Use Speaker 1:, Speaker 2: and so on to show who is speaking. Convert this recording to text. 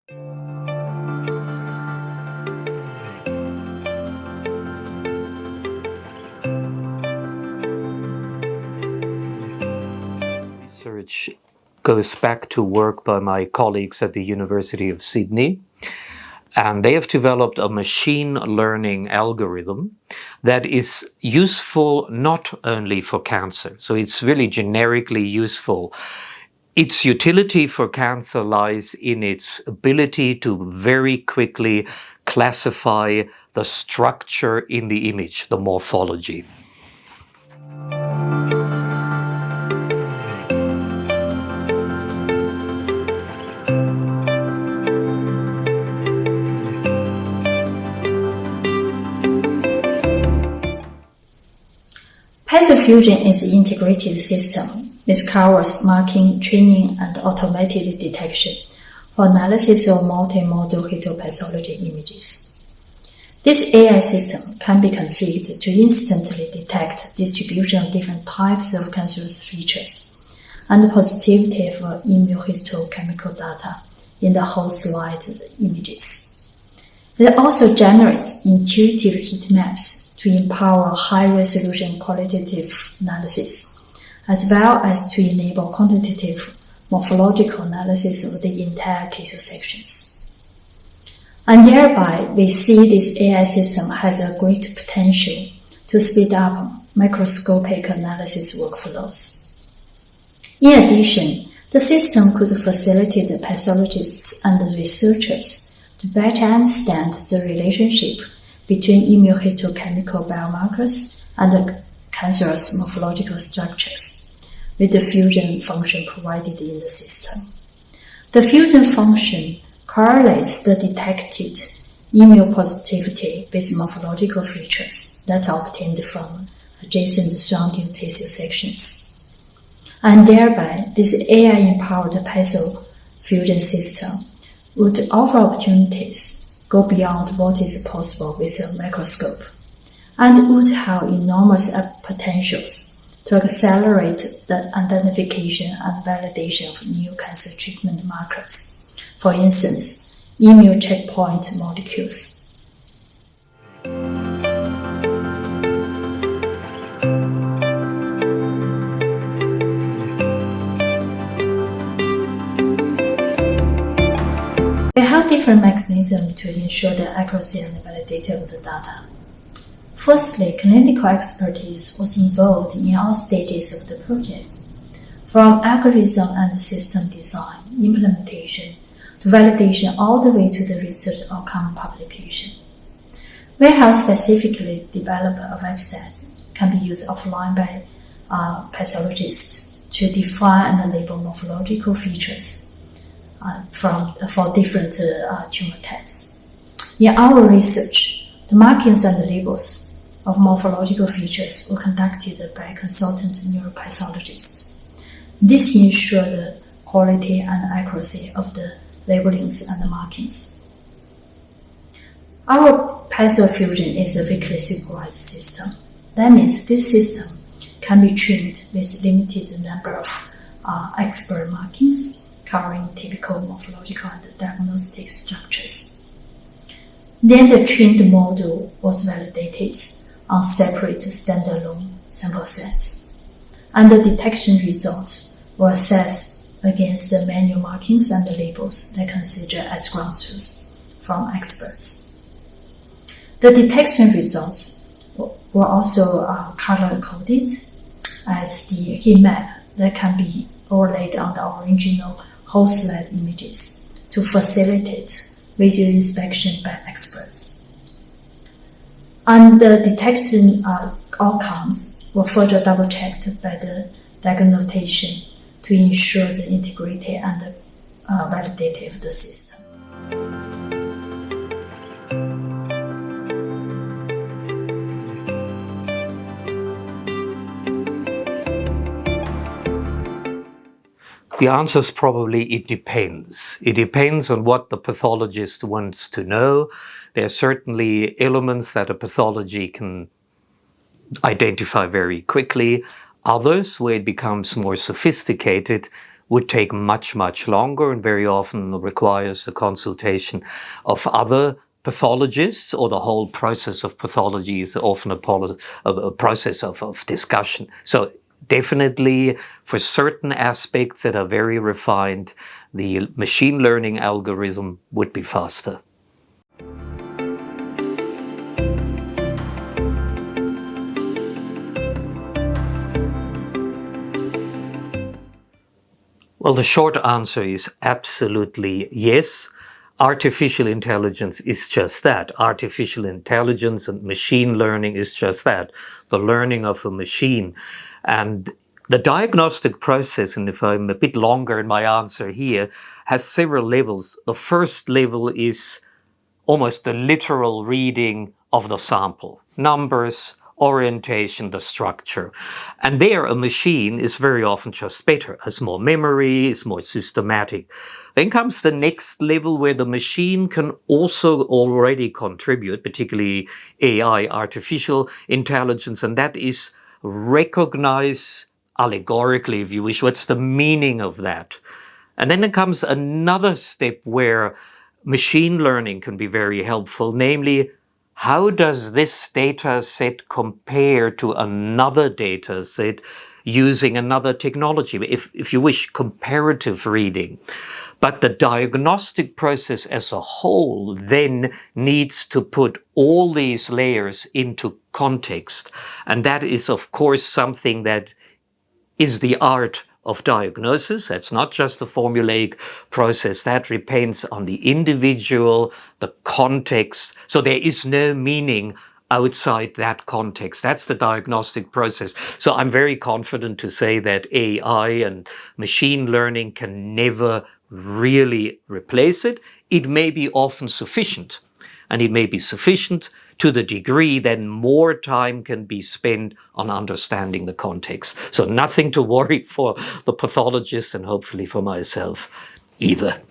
Speaker 1: Research goes back to work by my colleagues at the University of Sydney, and they have developed a machine learning algorithm that is useful not only for cancer, so it's really generically useful. Its utility for cancer lies in its ability to very quickly classify the structure in the image, the morphology.
Speaker 2: PathFusion is an integrated system which covers marking, training, and automated detection for analysis of multimodal histopathology images. This AI system can be configured to instantly detect distribution of different types of cancerous features and the positivity of immunohistochemical data in the whole slide images. It also generates intuitive heat maps to empower high-resolution qualitative analysis, as well as to enable quantitative morphological analysis of the entire tissue sections. And thereby, we see this AI system has a great potential to speed up microscopic analysis workflows. In addition, the system could facilitate the pathologists and the researchers to better understand the relationship between immunohistochemical biomarkers and the cancerous morphological structures with the fusion function provided in the system. The fusion function correlates the detected immunopositivity with morphological features that are obtained from adjacent surrounding tissue sections. And thereby, this AI-empowered PathFusion system would offer opportunities go beyond what is possible with a microscope, and would have enormous potentials to accelerate the identification and validation of new cancer treatment markers, for instance, immune checkpoint molecules. We have different mechanisms to ensure the accuracy and validity of the data. Firstly, clinical expertise was involved in all stages of the project, from algorithm and system design, implementation, to validation all the way to the research outcome publication. We have specifically developed a website that can be used offline by pathologists to define and label morphological features for different tumor types. In our research, the markings and the labels of morphological features were conducted by consultant neuropathologists. This ensures the quality and accuracy of the labelings and the markings. Our PathFusion is a weakly supervised system. That means this system can be trained with limited number of expert markings covering typical morphological and diagnostic structures. Then the trained model was validated on separate standalone sample sets, and the detection results were assessed against the manual markings and the labels that considered as ground truth from experts. The detection results were also color-coded as the heat map that can be overlaid on the original whole slide images to facilitate visual inspection by experts. And the detection outcomes were further double-checked by the diagnostic to ensure the integrity and the validity of the system.
Speaker 1: The answer is probably it depends. It depends on what the pathologist wants to know. There are certainly elements that a pathology can identify very quickly. Others, where it becomes more sophisticated, would take much, much longer and very often requires the consultation of other pathologists, or the whole process of pathology is often a process of discussion. So definitely for certain aspects that are very refined, the machine learning algorithm would be faster. Well, the short answer is absolutely yes. Artificial intelligence is just that. Artificial intelligence and machine learning is just that, the learning of a machine. And the diagnostic process, and if I'm a bit longer in my answer here, has several levels. The first level is almost the literal reading of the sample. Numbers, orientation, the structure. And there a machine is very often just better, has more memory, is more systematic. Then comes the next level where the machine can also already contribute, particularly AI, artificial intelligence, and that is recognize allegorically, if you wish, what's the meaning of that. And then there comes another step where machine learning can be very helpful, namely, how does this data set compare to another data set using another technology? If you wish, comparative reading. But the diagnostic process as a whole then needs to put all these layers into context. And that is, of course, something that is the art of diagnosis. That's not just a formulaic process. That depends on the individual, the context. So there is no meaning outside that context. That's the diagnostic process. So I'm very confident to say that AI and machine learning can never really replace it. It may be often sufficient, and it may be sufficient to the degree then more time can be spent on understanding the context. So nothing to worry for the pathologist and hopefully for myself either.